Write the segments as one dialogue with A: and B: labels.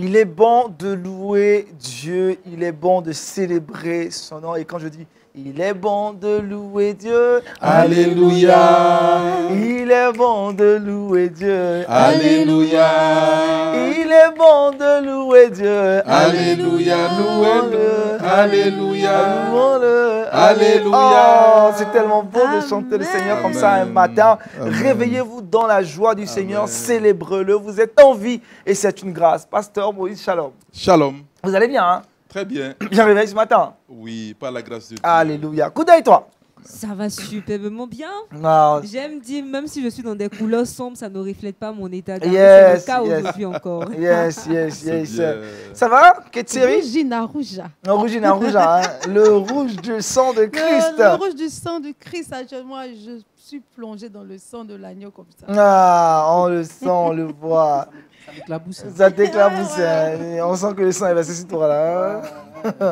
A: Il est bon de louer Dieu, il est bon de célébrer son nom. Et quand je dis il est bon de louer Dieu,
B: Alléluia.
A: Il est bon de louer Dieu,
B: Alléluia.
A: Il est bon de louer Dieu,
B: Alléluia. Louez-le. Alléluia.
A: Louons-le.
B: Alléluia.
A: Oh, c'est tellement beau de chanter le Seigneur comme ça un
B: Amen.
A: matin.
B: Amen.
A: Réveillez-vous dans la joie du Seigneur,
B: Amen.
A: célébrez-le. Vous êtes en vie et c'est une grâce. Pasteur Moïse, shalom.
B: Shalom.
A: Vous allez bien, hein?
B: Très bien.
A: Bien réveillé ce matin.
B: Oui, par la grâce de Dieu.
A: Alléluia. Coup d'œil, toi.
C: Ça va superbement bien.
A: Non.
C: J'aime dire, même si je suis dans des couleurs sombres, ça ne reflète pas mon état d'âme.
A: Yes,
C: C'est le cas
A: yes.
C: aujourd'hui encore.
A: Yes, yes,
B: C'est
A: yes.
B: bien.
A: Ça va, Ketsiri?
D: Rougina, rouja.
A: Non, Rougina, Rouja, hein? Le rouge du sang de Christ.
D: Le rouge du sang de Christ. Moi, je suis plongée dans le sang de l'agneau comme ça.
A: Ah, on le sent, on le voit.
E: Ça m'éclabousse.
A: Ça t'éclabousse. Hein? On sent que le sang est versé sur toi là. Hein?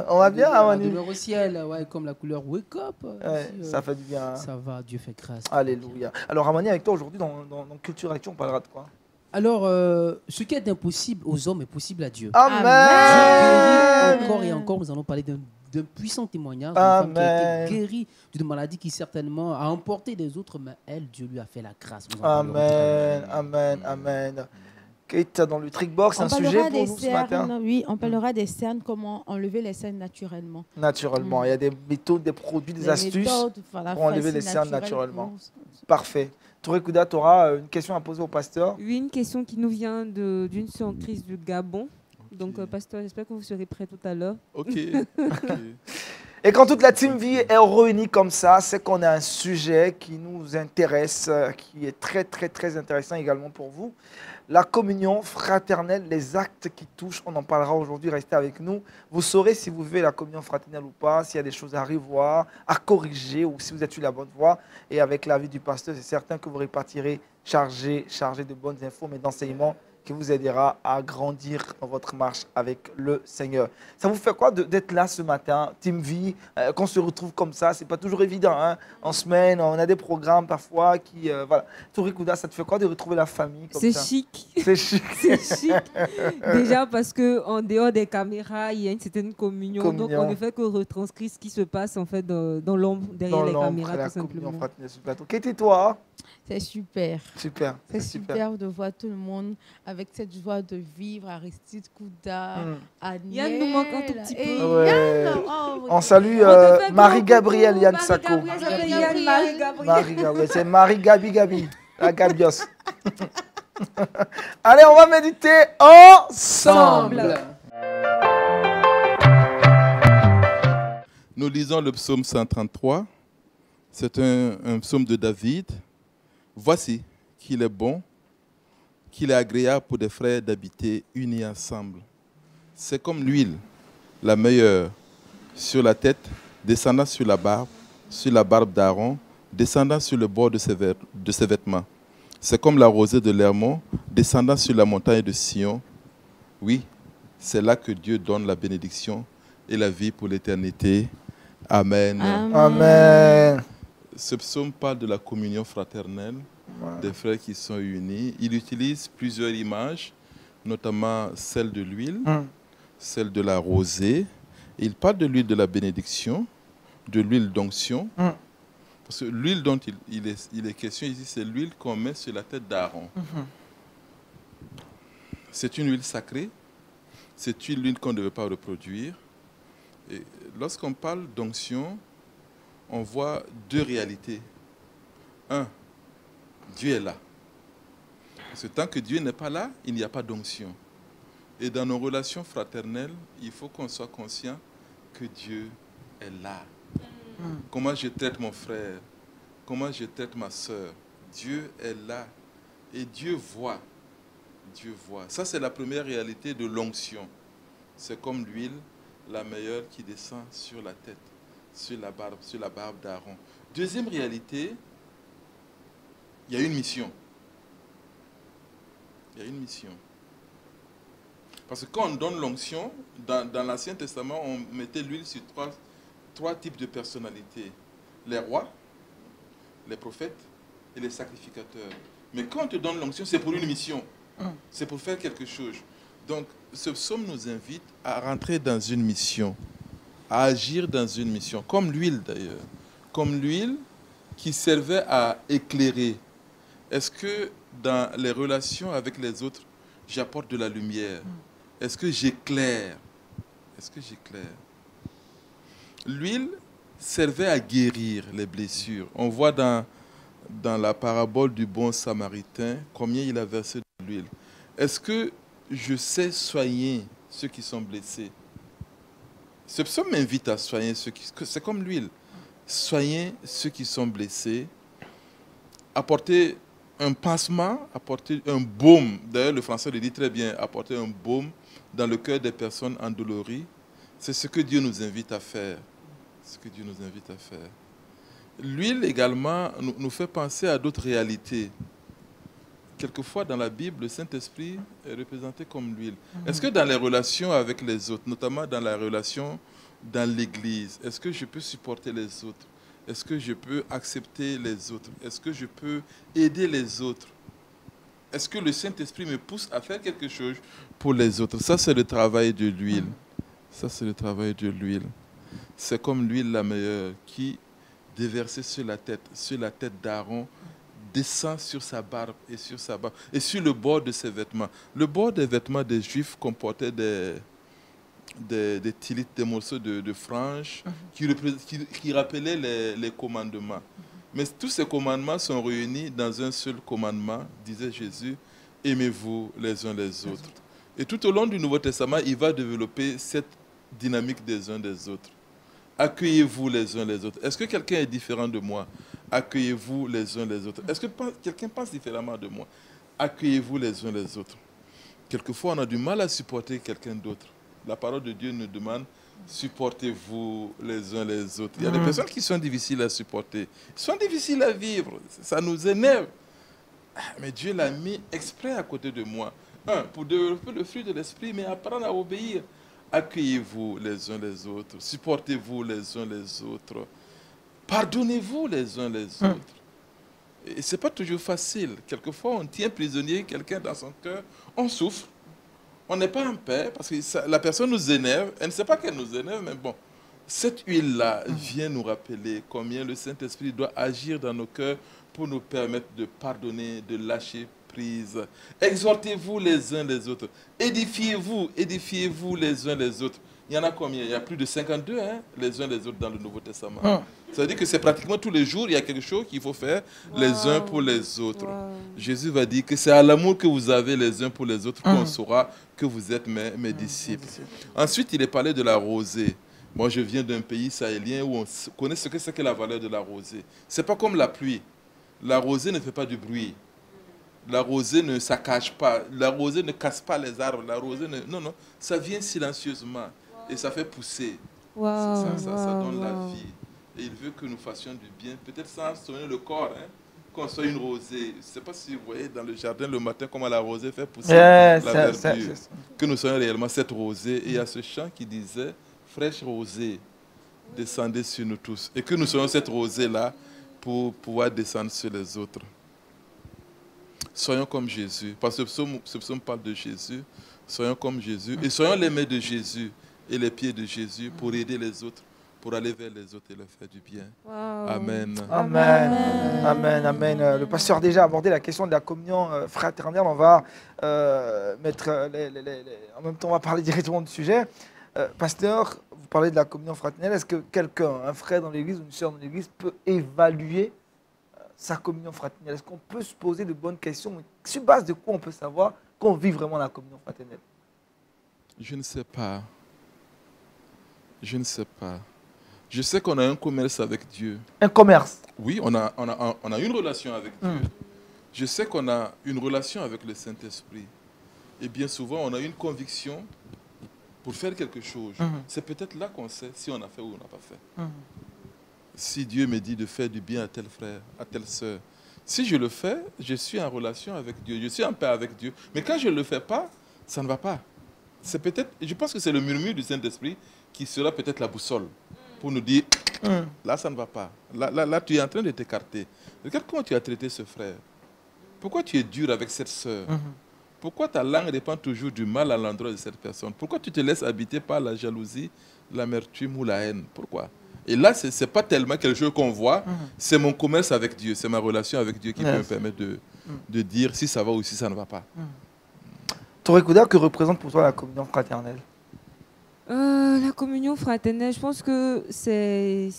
A: On va bien,
E: La
A: Amani?
E: demeure au ciel, ouais, comme la couleur wake up.
A: Ouais, ça fait du bien. Hein?
E: Ça va, Dieu fait grâce.
A: Alléluia. Alors, Amani, avec toi aujourd'hui, dans Culture Action, on parlera de quoi?
E: Alors, ce qui est impossible aux hommes est possible à Dieu.
A: Amen.
E: Dieu guérit encore et encore. Nous allons parler d'un puissant témoignage d'une femme qui a
A: Amen.
E: été guérie d'une maladie qui certainement a emporté des autres, mais elle, Dieu lui a fait la grâce. Nous en parlerons tout à
A: Amen,
E: l'heure.
A: amen, amen. Kate, dans le trickbox,
D: On
A: un sujet
D: parlera
A: pour
D: des
A: nous ce matin?
D: cernes, oui, on parlera des cernes, comment enlever les cernes naturellement.
A: Naturellement, il y a des méthodes, des produits, des
D: Les
A: astuces
D: méthodes, voilà,
A: pour enlever les
D: faciles,
A: cernes
D: naturelles
A: naturellement.
D: pour-
A: Parfait. Touré Kouda, tu auras une question à poser au pasteur?
C: Oui, une question qui nous vient d'une sœur en crise du Gabon. Donc, pasteur, j'espère que vous serez prêt tout à l'heure.
B: Ok. Ok.
A: Et quand toute la team vie est réunie comme ça, c'est qu'on a un sujet qui nous intéresse, qui est très, très, très intéressant également pour vous. La communion fraternelle, les actes qui touchent, on en parlera aujourd'hui, restez avec nous. Vous saurez si vous vivez la communion fraternelle ou pas, s'il y a des choses à revoir, à corriger ou si vous êtes sur la bonne voie. Et avec l'avis du pasteur, c'est certain que vous repartirez chargé de bonnes infos, mais d'enseignements qui vous aidera à grandir dans votre marche avec le Seigneur. Ça vous fait quoi d'être là ce matin, Team Vie, qu'on se retrouve comme ça? C'est pas toujours évident, hein? En semaine, on a des programmes parfois qui... voilà. Touré Kouda, ça te fait quoi de retrouver la famille comme
C: C'est
A: ça?
C: chic.
A: C'est chic.
C: C'est chic. Déjà parce qu'en dehors des caméras, il y a une certaine communion. Donc,
A: Communion.
C: on ne fait que retranscrire ce qui se passe en fait dans l'ombre, derrière
A: Dans
C: les
A: l'ombre,
C: caméras,
A: la
C: tout simplement.
A: communion fraternelle sur le plateau. Qu'était toi?
D: C'est super.
A: Super.
D: C'est super de voir tout le monde avec cette joie de vivre. Aristide, Kouda, Agnès.
C: Yann nous manque un tout petit peu.
D: Et
A: Ouais.
D: Yann, oh,
A: On salue
C: On te fait
A: Marie-Gabrielle
C: gros
A: Yann
C: coucou.
A: Sako.
C: Marie-Gabrielle s'appelle Yann, Marie-Gabrielle.
A: Marie-Gabrielle, c'est Marie-Gabi, la Gabios. Allez, on va méditer ensemble.
B: Nous lisons le psaume 133. C'est un psaume de David. Voici qu'il est bon, qu'il est agréable pour des frères d'habiter unis ensemble. C'est comme l'huile, la meilleure, sur la tête, descendant sur la barbe d'Aaron, descendant sur le bord de ses vêtements. C'est comme la rosée de l'Hermon, descendant sur la montagne de Sion. Oui, c'est là que Dieu donne la bénédiction et la vie pour l'éternité. Amen.
A: Amen.
B: Ce psaume parle de la communion fraternelle, des frères qui sont unis. Il utilise plusieurs images, notamment celle de l'huile, celle de la rosée. Il parle de l'huile de la bénédiction, de l'huile d'onction. Parce que l'huile dont il est question ici, c'est l'huile qu'on met sur la tête d'Aaron. C'est une huile sacrée. C'est une huile qu'on ne veut pas reproduire. Et lorsqu'on parle d'onction, on voit deux réalités. Un, Dieu est là. Parce que tant que Dieu n'est pas là, il n'y a pas d'onction. Et dans nos relations fraternelles, il faut qu'on soit conscient que Dieu est là. Comment je traite mon frère, comment je traite ma soeur, Dieu est là. Et Dieu voit. Dieu voit. Ça, c'est la première réalité de l'onction. C'est comme l'huile, la meilleure qui descend sur la tête, sur la barbe d'Aaron. Deuxième réalité, il y a une mission. Il y a une mission. Parce que quand on donne l'onction, dans l'Ancien Testament, on mettait l'huile sur trois types de personnalités. Les rois, les prophètes et les sacrificateurs. Mais quand on te donne l'onction, c'est pour une mission. C'est pour faire quelque chose. Donc, ce psaume nous invite à rentrer dans une mission, à agir dans une mission, comme l'huile d'ailleurs, comme l'huile qui servait à éclairer. Est-ce que dans les relations avec les autres, j'apporte de la lumière? Est-ce que j'éclaire? Est-ce que j'éclaire? L'huile servait à guérir les blessures. On voit dans la parabole du bon samaritain combien il a versé de l'huile. Est-ce que je sais soigner ceux qui sont blessés? Ce psaume m'invite à soigner ceux qui... C'est comme l'huile. Soigner ceux qui sont blessés, apporter un pansement, apporter un baume. D'ailleurs, le français le dit très bien, apporter un baume dans le cœur des personnes endolories. C'est ce que Dieu nous invite à faire. Ce que Dieu nous invite à faire. L'huile également nous fait penser à d'autres réalités. Quelquefois dans la Bible, le Saint-Esprit est représenté comme l'huile. Est-ce que dans les relations avec les autres, notamment dans la relation dans l'Église, est-ce que je peux supporter les autres? Est-ce que je peux accepter les autres? Est-ce que je peux aider les autres? Est-ce que le Saint-Esprit me pousse à faire quelque chose pour les autres? Ça, c'est le travail de l'huile. Ça, c'est le travail de l'huile. C'est comme l'huile la meilleure qui, déversée sur la tête d'Aaron, descend sur sa barbe et sur le bord de ses vêtements. Le bord des vêtements des Juifs comportait des tilites, des morceaux de franges qui rappelaient les commandements. Mais tous ces commandements sont réunis dans un seul commandement, disait Jésus, aimez-vous les uns les autres. Et tout au long du Nouveau Testament, il va développer cette dynamique des uns des autres. Accueillez-vous les uns les autres. Est-ce que quelqu'un est différent de moi? Accueillez-vous les uns les autres. Est-ce que quelqu'un pense différemment de moi? Accueillez-vous les uns les autres. Quelquefois, on a du mal à supporter quelqu'un d'autre. La parole de Dieu nous demande, supportez-vous les uns les autres. Il y a des personnes qui sont difficiles à supporter, sont difficiles à vivre. Ça nous énerve. Mais Dieu l'a mis exprès à côté de moi. Pour développer le fruit de l'esprit, mais apprendre à obéir. Accueillez-vous les uns les autres. Supportez-vous les uns les autres. Pardonnez-vous les uns les autres. Et ce n'est pas toujours facile. Quelquefois, on tient prisonnier quelqu'un dans son cœur. On souffre. On n'est pas en paix parce que la personne nous énerve. Elle ne sait pas qu'elle nous énerve, mais bon. Cette huile-là vient nous rappeler combien le Saint-Esprit doit agir dans nos cœurs pour nous permettre de pardonner, de lâcher prise. Exhortez-vous les uns les autres. Édifiez-vous les uns les autres. Il y en a combien? Il y a plus de 52, les uns les autres dans le Nouveau Testament. Ça veut dire que c'est pratiquement tous les jours, il y a quelque chose qu'il faut faire les uns pour les autres. Jésus va dire que c'est à l'amour que vous avez les uns pour les autres qu'on saura que vous êtes mes disciples. Ensuite, il est parlé de la rosée. Moi, je viens d'un pays sahélien où on connaît ce que c'est que la valeur de la rosée. Ce n'est pas comme la pluie. La rosée ne fait pas du bruit. La rosée ne saccage pas. La rosée ne casse pas les arbres. La rosée ne... Non, ça vient silencieusement. Et ça fait pousser. Ça donne la vie. Et il veut que nous fassions du bien. Peut-être sans soigner le corps, qu'on soit une rosée. Je ne sais pas si vous voyez dans le jardin le matin comment la rosée fait pousser la verdure. Que nous soyons réellement cette rosée. Et il y a ce chant qui disait « Fraîche rosée, descendez sur nous tous ». Et que nous soyons cette rosée-là pour pouvoir descendre sur les autres. Soyons comme Jésus. Parce que ce psaume parle de Jésus. Soyons comme Jésus. Et soyons les mains de Jésus et les pieds de Jésus pour aider les autres, pour aller vers les autres et leur faire du bien. Amen.
A: Amen. Amen. Amen. Le pasteur a déjà abordé la question de la communion fraternelle. On va mettre en même temps, on va parler directement du sujet. Pasteur, vous parlez de la communion fraternelle. Est-ce que quelqu'un, un frère dans l'église ou une sœur dans l'église, peut évaluer sa communion fraternelle? Est-ce qu'on peut se poser de bonnes questions? Sur base de quoi on peut savoir qu'on vit vraiment la communion fraternelle?
B: Je ne sais pas. Je ne sais pas. Je sais qu'on a un commerce avec Dieu.
A: Un commerce?
B: Oui, on a une relation avec Dieu. Je sais qu'on a une relation avec le Saint-Esprit. Et bien souvent, on a une conviction pour faire quelque chose. C'est peut-être là qu'on sait si on a fait ou on n'a pas fait. Si Dieu me dit de faire du bien à tel frère, à telle sœur, si je le fais, je suis en relation avec Dieu, je suis en paix avec Dieu. Mais quand je ne le fais pas, ça ne va pas. C'est peut-être, je pense que c'est le murmure du Saint-Esprit qui sera peut-être la boussole pour nous dire, là, ça ne va pas. Là, tu es en train de t'écarter. Regarde comment tu as traité ce frère. Pourquoi tu es dur avec cette sœur? Pourquoi ta langue répand toujours du mal à l'endroit de cette personne? Pourquoi tu te laisses habiter par la jalousie, l'amertume ou la haine? Pourquoi? Et là, ce n'est pas tellement quelque chose qu'on voit, c'est mon commerce avec Dieu, c'est ma relation avec Dieu qui peut me permettre de dire si ça va ou si ça ne va pas.
A: Toré Kouda, que représente pour toi la communion fraternelle?
C: La communion fraternelle, je pense que c'est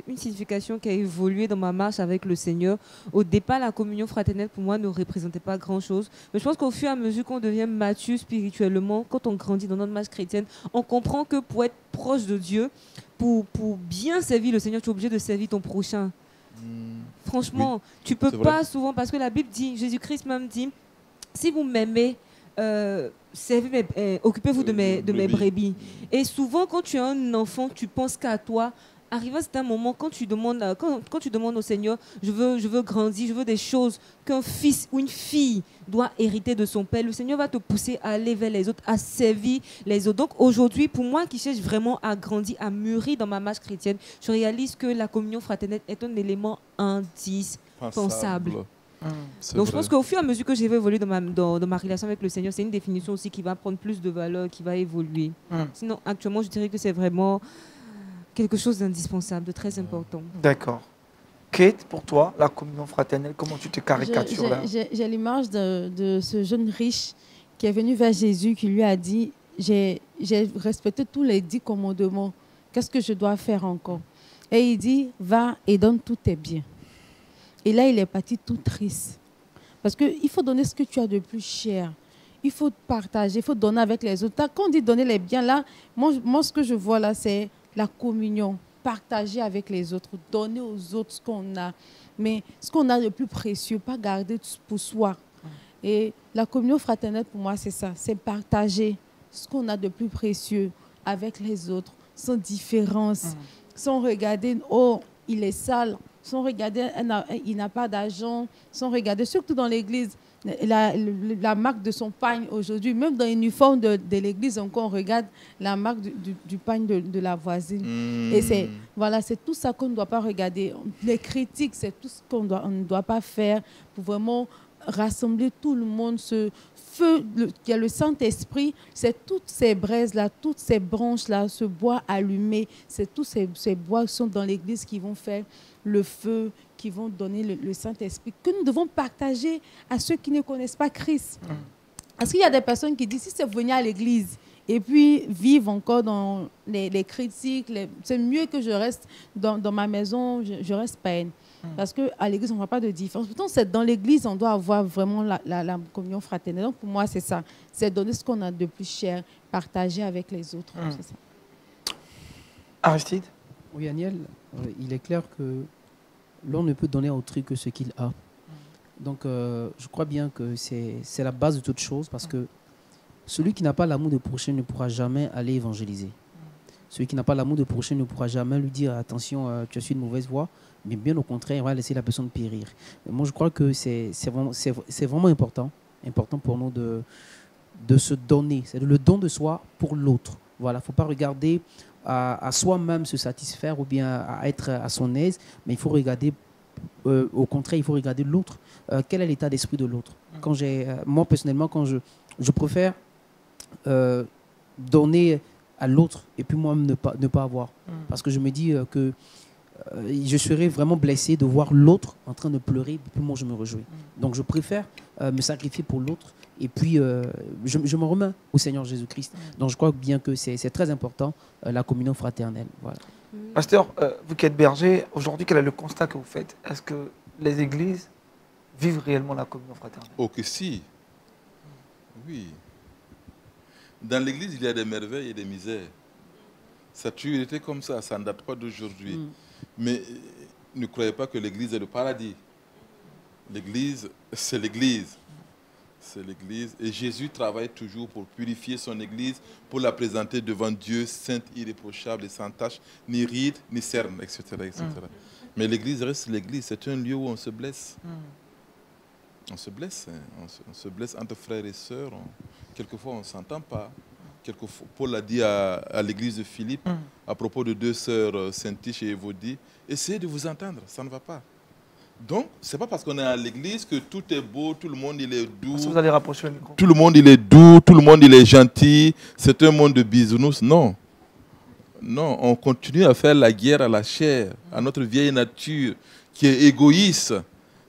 C: une signification qui a évolué dans ma marche avec le Seigneur. Au départ, la communion fraternelle, pour moi, ne représentait pas grand-chose. Mais je pense qu'au fur et à mesure qu'on devient mature spirituellement, quand on grandit dans notre marche chrétienne, on comprend que pour être proche de Dieu, pour bien servir le Seigneur, tu es obligé de servir ton prochain. Franchement, oui, tu peux pas souvent, parce que la Bible dit, Jésus-Christ même dit, si vous m'aimez, occupez-vous de mes brebis. Et souvent, quand tu es un enfant, tu penses qu'à toi. Arrivé à un moment, quand tu demandes au Seigneur, je veux grandir, je veux des choses qu'un fils ou une fille doit hériter de son père, le Seigneur va te pousser à aller vers les autres, à servir les autres. Donc aujourd'hui, pour moi qui cherche vraiment à grandir, à mûrir dans ma marche chrétienne, je réalise que la communion fraternelle est un élément indispensable. Donc je pense qu'au fur et à mesure que j'ai évolué dans ma relation avec le Seigneur, c'est une définition aussi qui va prendre plus de valeur, qui va évoluer. Sinon, actuellement, je dirais que c'est vraiment quelque chose d'indispensable, de très important.
A: D'accord. Kate, pour toi, la communion fraternelle, comment tu te caricatures là?
D: J'ai l'image de ce jeune riche qui est venu vers Jésus, qui lui a dit, j'ai respecté tous les 10 commandements, qu'est-ce que je dois faire encore? Et il dit, va et donne tous tes biens. Et là, il est parti tout triste. Parce qu'il faut donner ce que tu as de plus cher. Il faut partager, il faut donner avec les autres. Quand on dit donner les biens, là, moi ce que je vois là, c'est la communion. Partager avec les autres, donner aux autres ce qu'on a. Mais ce qu'on a de plus précieux, pas garder pour soi. Et la communion fraternelle, pour moi, c'est ça. C'est partager ce qu'on a de plus précieux avec les autres, sans différence, sans regarder, oh, il est sale, sans regarder, il n'a pas d'argent, sans regarder, surtout dans l'église, la marque de son pagne aujourd'hui, même dans l'uniforme de l'église, on regarde la marque du pagne de la voisine. Et c'est tout ça qu'on ne doit pas regarder. Les critiques, c'est tout ce qu'on ne doit pas faire pour vraiment rassembler tout le monde, ce feu qui est le Saint-Esprit, c'est toutes ces braises-là, toutes ces branches-là, ce bois allumé, c'est tous ces bois qui sont dans l'église qui vont faire le feu, qui vont donner le Saint-Esprit, que nous devons partager à ceux qui ne connaissent pas Christ. Parce qu'il y a des personnes qui disent, si c'est venir à l'église et puis vivre encore dans les critiques, c'est mieux que je reste dans ma maison, je reste païenne. Parce qu'à l'église, on ne voit pas de différence. Pourtant, c'est dans l'église, on doit avoir vraiment la communion fraternelle. Donc, pour moi, c'est ça. C'est donner ce qu'on a de plus cher, partager avec les autres. C'est ça.
A: Aristide?
E: Oui, Aniel, il est clair que l'on ne peut donner à autrui que ce qu'il a. Donc, je crois bien que c'est la base de toute chose, parce que celui qui n'a pas l'amour de prochain ne pourra jamais aller évangéliser. Celui qui n'a pas l'amour de prochain ne pourra jamais lui dire « Attention, tu as suivi une mauvaise voie », mais bien au contraire, il va laisser la personne périr. Mais moi, je crois que c'est vraiment important pour nous de se donner. C'est le don de soi pour l'autre. Voilà, il ne faut pas regarder à soi-même se satisfaire ou bien à être à son aise, mais il faut regarder, au contraire, il faut regarder l'autre. Quel est l'état d'esprit de l'autre? Moi, personnellement, quand je préfère donner à l'autre et puis moi ne pas avoir. Parce que je me dis que je serais vraiment blessé de voir l'autre en train de pleurer et puis moi je me réjouis. Donc je préfère me sacrifier pour l'autre et puis je me remets au Seigneur Jésus-Christ. Donc je crois bien que c'est très important, la communion fraternelle. Voilà.
A: Pasteur, vous qui êtes berger, aujourd'hui quel est le constat que vous faites? Est-ce que les églises vivent réellement la communion fraternelle?
B: Oh que si. Oui. Dans l'église, il y a des merveilles et des misères. Ça a toujours été comme ça, ça ne date pas d'aujourd'hui. Mais ne croyez pas que l'église est le paradis. L'église, c'est l'église. C'est l'église. Et Jésus travaille toujours pour purifier son église, pour la présenter devant Dieu, sainte, irréprochable et sans tache, ni ride, ni cerne, etc. etc. Mais l'église reste l'église. C'est un lieu où on se blesse. On se blesse. Hein. On se blesse entre frères et sœurs. Quelquefois, on ne s'entend pas. Quelquefois, Paul a dit à l'église de Philippe, à propos de deux sœurs, Syntyche et Évodie, essayez de vous entendre, ça ne va pas. Donc, ce n'est pas parce qu'on est à l'église que tout est beau, tout le monde il est doux.
A: Si vous allez rapprocher le micro.
B: Tout le monde il est doux, tout le monde il est gentil. C'est un monde de bisounours. Non. Non, on continue à faire la guerre à la chair, à notre vieille nature, qui est égoïste,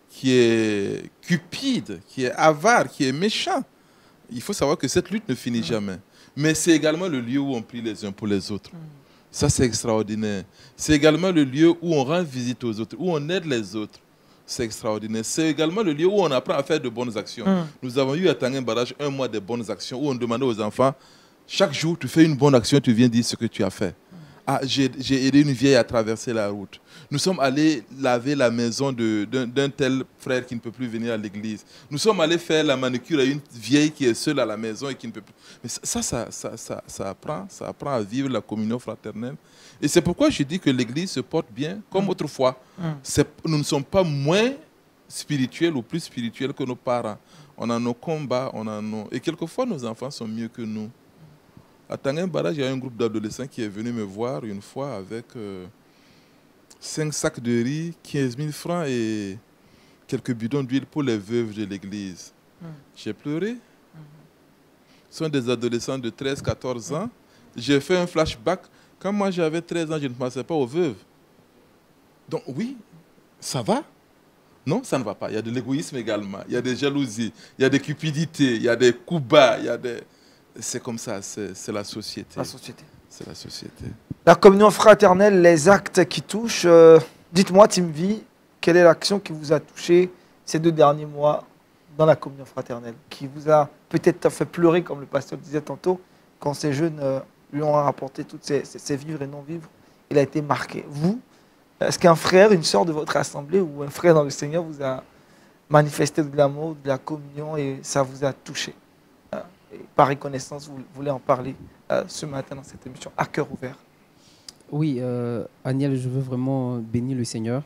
B: qui est cupide, qui est avare, qui est méchant. Il faut savoir que cette lutte ne finit jamais. Mais c'est également le lieu où on prie les uns pour les autres. Ça, c'est extraordinaire. C'est également le lieu où on rend visite aux autres, où on aide les autres. C'est extraordinaire. C'est également le lieu où on apprend à faire de bonnes actions. Nous avons eu à Tanguy Barrage un mois de bonnes actions, où on demandait aux enfants, chaque jour, tu fais une bonne action, tu viens dire ce que tu as fait. Ah, j'ai aidé une vieille à traverser la route. Nous sommes allés laver la maison d'un tel frère qui ne peut plus venir à l'église. Nous sommes allés faire la manucure à une vieille qui est seule à la maison et qui ne peut plus. Mais ça apprend à vivre la communion fraternelle. Et c'est pourquoi je dis que l'église se porte bien comme autrefois. Nous ne sommes pas moins spirituels ou plus spirituels que nos parents. On a nos combats, et quelquefois nos enfants sont mieux que nous. À Tanguy Barrage, il y a un groupe d'adolescents qui est venu me voir une fois avec 5 sacs de riz, 15 000 francs et quelques bidons d'huile pour les veuves de l'église. J'ai pleuré. Ce sont des adolescents de 13-14 ans. J'ai fait un flashback. Quand moi j'avais 13 ans, je ne pensais pas aux veuves. Donc oui, ça va. Non, ça ne va pas. Il y a de l'égoïsme également. Il y a des jalousies, il y a des cupidités, il y a des coups bas, il y a des... C'est comme ça, c'est la société.
A: La société.
B: C'est la société.
A: La communion fraternelle, les actes qui touchent. Dites-moi, Team V, quelle est l'action qui vous a touché ces 2 derniers mois dans la communion fraternelle, qui vous a peut-être fait pleurer, comme le pasteur disait tantôt, quand ces jeunes lui ont rapporté toutes ces vivres et non-vivres. Il a été marqué. Vous, est-ce qu'un frère, une sœur de votre assemblée ou un frère dans le Seigneur vous a manifesté de l'amour, de la communion et ça vous a touché? Et par reconnaissance, vous voulez en parler ce matin dans cette émission à cœur ouvert.
E: Oui, Aniel, je veux vraiment bénir le Seigneur.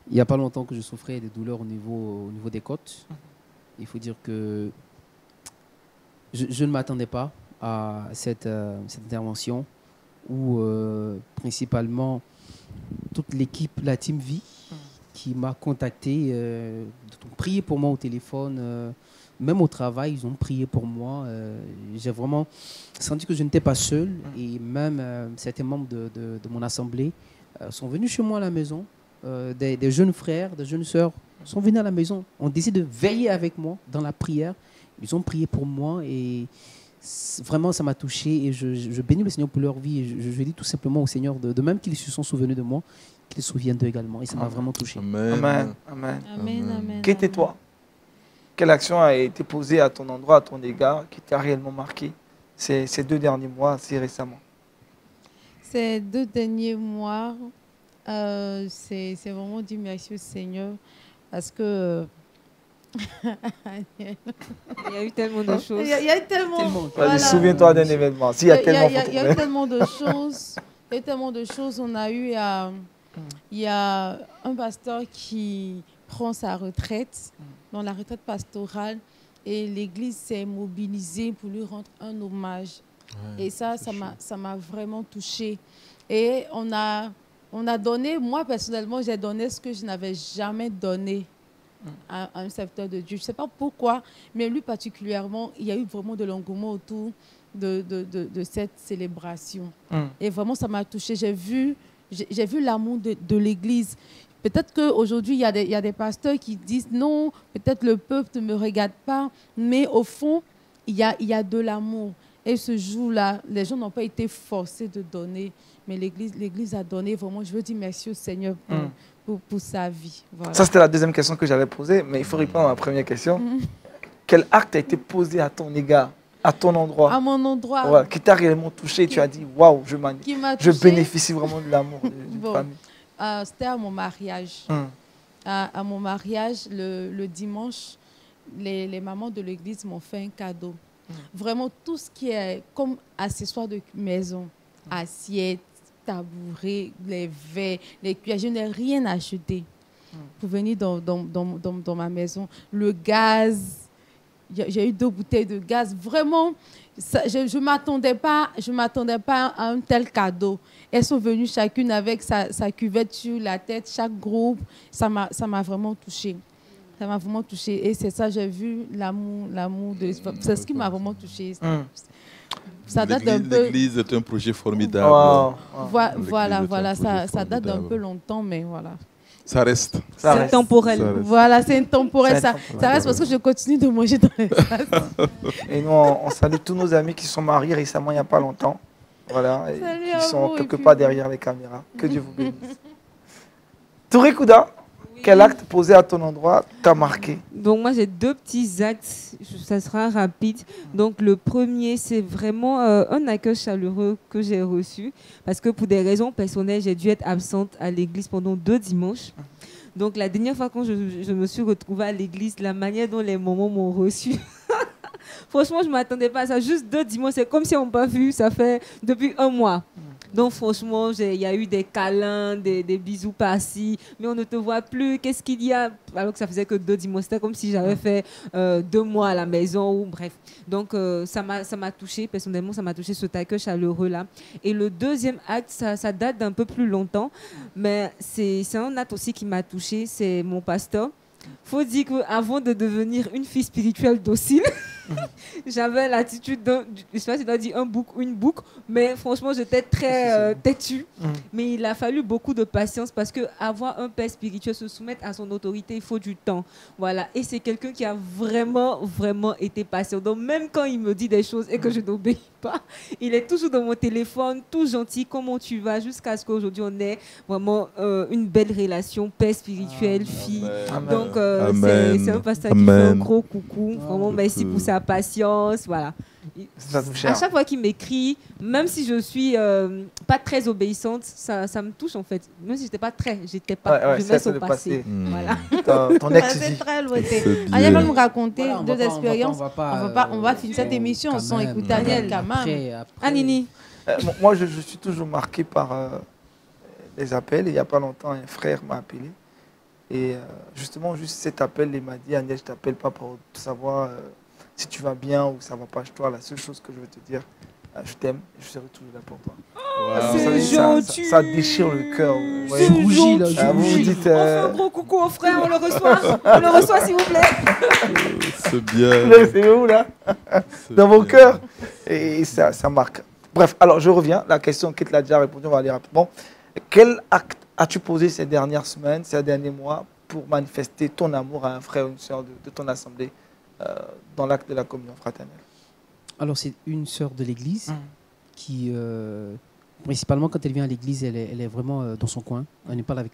E: Il n'y a pas longtemps que je souffrais des douleurs au niveau des côtes. Il faut dire que je ne m'attendais pas à cette intervention où principalement toute l'équipe, la Team V, qui m'a contacté, ont prié pour moi au téléphone. Même au travail, ils ont prié pour moi. J'ai vraiment senti que je n'étais pas seul. Et même certains membres de mon assemblée sont venus chez moi à la maison. Des jeunes frères, des jeunes sœurs sont venus à la maison. On décide de veiller avec moi dans la prière. Ils ont prié pour moi et vraiment ça m'a touché. Et je bénis le Seigneur pour leur vie. Et je dis tout simplement au Seigneur, de même qu'ils se sont souvenus de moi, qu'ils se souviennent d'eux également. Et ça m'a vraiment touché.
B: Amen.
A: Amen. Amen.
D: Amen, amen.
A: Qui étais-toi? Quelle action a été posée à ton endroit, à ton égard, qui t'a réellement marqué ces 2 derniers mois, assez récemment?
D: Ces 2 derniers mois, c'est vraiment dire merci au Seigneur parce que
C: Il y a eu tellement de choses.
D: il y a eu tellement.
A: Vas-y, souviens-toi d'un événement. S'il y a tellement,
D: il y a eu tellement de choses. Il y a eu tellement de choses. On a eu, il y a un pasteur qui prend sa retraite, dans la retraite pastorale, et l'Église s'est mobilisée pour lui rendre un hommage.
B: Ouais,
D: et ça m'a vraiment touchée. Et on a donné, moi personnellement, j'ai donné ce que je n'avais jamais donné à un serviteur de Dieu. Je ne sais pas pourquoi, mais lui particulièrement, il y a eu vraiment de l'engouement autour de cette célébration. Et vraiment, ça m'a touchée. J'ai vu l'amour de l'Église. Peut-être qu'aujourd'hui, il y a des pasteurs qui disent non, peut-être le peuple ne me regarde pas, mais au fond, il y a de l'amour. Et ce jour-là, les gens n'ont pas été forcés de donner, mais l'Église a donné. Vraiment, je veux dire merci au Seigneur pour sa vie. Voilà.
A: Ça, c'était la deuxième question que j'allais poser, mais il faut répondre à ma première question. Quel acte a été posé à ton égard, à ton endroit?
D: À mon endroit.
A: Ouais, qui t'a réellement touché? Tu as dit, waouh, je bénéficie vraiment de l'amour d'une famille.
D: C'était à mon mariage. À mon mariage, le dimanche, les mamans de l'église m'ont fait un cadeau. Vraiment, tout ce qui est comme accessoire de maison, assiettes, tabourets, les verres, les cuillères, je n'ai rien acheté pour venir dans ma maison. Le gaz, j'ai eu 2 bouteilles de gaz. Vraiment, je m'attendais pas à un tel cadeau. Elles sont venues chacune avec sa cuvette sur la tête, chaque groupe. Ça m'a vraiment touchée. Ça m'a vraiment touchée. Et c'est ça, j'ai vu l'amour de... C'est ce qui m'a vraiment touchée. Ça date d'un peu...
B: L'église est un projet formidable.
D: Voilà, ça date d'un peu longtemps, mais voilà.
B: Ça reste.
C: C'est temporel.
D: Voilà, c'est intemporel. Ça reste parce que je continue de manger dans les glaces.
A: Et nous, on salue tous nos amis qui sont mariés récemment, il n'y a pas longtemps. Voilà, et qui sont quelque part derrière les caméras. Que Dieu vous bénisse. Touré Kouda, quel acte posé à ton endroit t'a marqué?
C: Donc moi j'ai 2 petits actes, ça sera rapide. Donc le premier c'est vraiment un accueil chaleureux que j'ai reçu parce que pour des raisons personnelles j'ai dû être absente à l'église pendant 2 dimanches. Donc la dernière fois quand je me suis retrouvée à l'église, la manière dont les mamans m'ont reçue, franchement je ne m'attendais pas à ça. Juste 2 dimanches, c'est comme si on n'a pas vu, ça fait depuis 1 mois. Donc franchement, il y a eu des câlins, des bisous par-ci, mais on ne te voit plus, qu'est-ce qu'il y a? Alors que ça faisait que 2 dimanches, c'était comme si j'avais fait 2 mois à la maison, ou bref. Donc ça m'a touchée, personnellement, ça m'a touché cet accueil chaleureux-là. Et le deuxième acte, ça date d'un peu plus longtemps, mais c'est un acte aussi qui m'a touchée, c'est mon pasteur. Faut dire qu'avant de devenir une fille spirituelle docile, j'avais l'attitude je ne sais pas si tu as dit un bouc ou une boucle, mais franchement, j'étais très têtue. Mais il a fallu beaucoup de patience parce qu'avoir un père spirituel, se soumettre à son autorité, il faut du temps. Voilà. Et c'est quelqu'un qui a vraiment, vraiment été patient. Donc, même quand il me dit des choses et que je n'obéis pas, il est toujours dans mon téléphone, tout gentil, comment tu vas, jusqu'à ce qu'aujourd'hui, on ait vraiment une belle relation, père spirituel, fille.
A: Amen.
C: Donc, c'est un pasteur qui fait un gros coucou. Vraiment, merci pour sa patience. Voilà. À chaque fois qu'il m'écrit, même si je suis pas très obéissante, ça me touche en fait. Même si j'étais pas, je laisse au passé.
D: Voilà.
A: Ton ex
D: c'est très loin. Daniel va nous raconter 2 expériences. On va finir cette émission sans écouter Daniel quand même.
C: Anini.
A: Moi, je suis toujours marqué par les appels. Il n'y a pas longtemps, un frère m'a appelé. Et justement, juste cet appel, il m'a dit, Agnès, je ne t'appelle pas pour savoir si tu vas bien ou ça ne va pas chez toi. La seule chose que je veux te dire, je t'aime et je serai toujours là pour toi. Ça déchire le cœur.
C: C'est rougit, là.
A: Vous vous dites,
C: on fait un gros coucou au frère, on le reçoit s'il vous plaît.
B: C'est bien.
A: C'est où là? Dans vos cœurs. Et ça marque. Bref, alors je reviens. La question, Kate l'a déjà répondu, on va aller rapidement. Quel acte as-tu posé ces dernières semaines, ces derniers mois, pour manifester ton amour à un frère ou une sœur de ton assemblée dans l'acte de la communion fraternelle?
E: Alors, c'est une sœur de l'église qui, principalement quand elle vient à l'église, elle est vraiment dans son coin. Elle ne parle